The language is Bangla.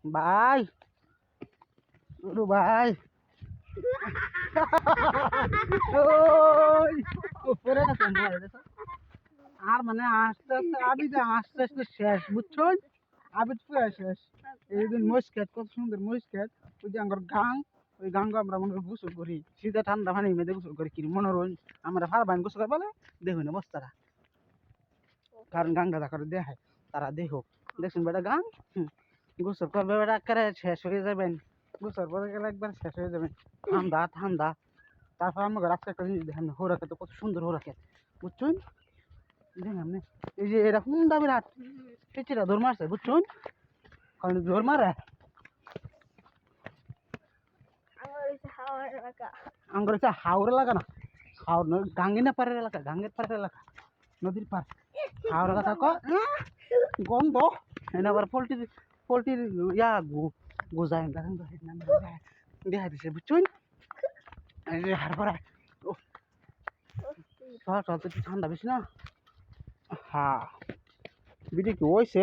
ভাই ও ভাই ওই উপরে না কেন ভাই দেখো আর মানে আস্তে আস্তে আবি যে আস্তে আস্তে শেষ বুঝছো আবি তো পুরো শেষ এই দিন মস্কেট কত সুন্দর মস্কেট ওই যে আমার গাং ওই গাঙ্গ আমরা মনে করি গোসল করি শীতে ঠান্ডা পানি মেয়েদের গোসল করি কি মনোরঞ্জন আমরা ফার বাইন গোসল করে বলে দেখুন না বস্তারা কারণ গাঙ্গা করে দেখায় তারা দেখুক দেখুন বেটা গাং গোসল করবে বেটা করে শেষ হয়ে যাবেন গোসল পরে গেলে একবার শেষ হয়ে যাবেন ঠান্ডা ঠান্ডা তারপর আমাকে রাস্তা একটা জিনিস দেখেন হোরাকে তো কত সুন্দর হোরাকে বুঝছেন দেখেন এই যে এরকম দাবি রাত পিছিয়ে দৌড় মারছে বুঝছেন কারণ দৌড় মারে আঙ্গুর হচ্ছে হাওর এলাকা না হাওর নয় গাঙ্গিনা পাড়ের এলাকা গাঙ্গের পাড়ের এলাকা নদীর পার হাওর এলাকা গন্ধ এনে আবার পোলট্রির পোলট্রির ইয়া গোজায় দেখেন দেখা দিছে বুঝছেন এই যে হার পাড়া সব ঠান্ডা বেশি না হ্যাঁ বিটি কি হয়েছে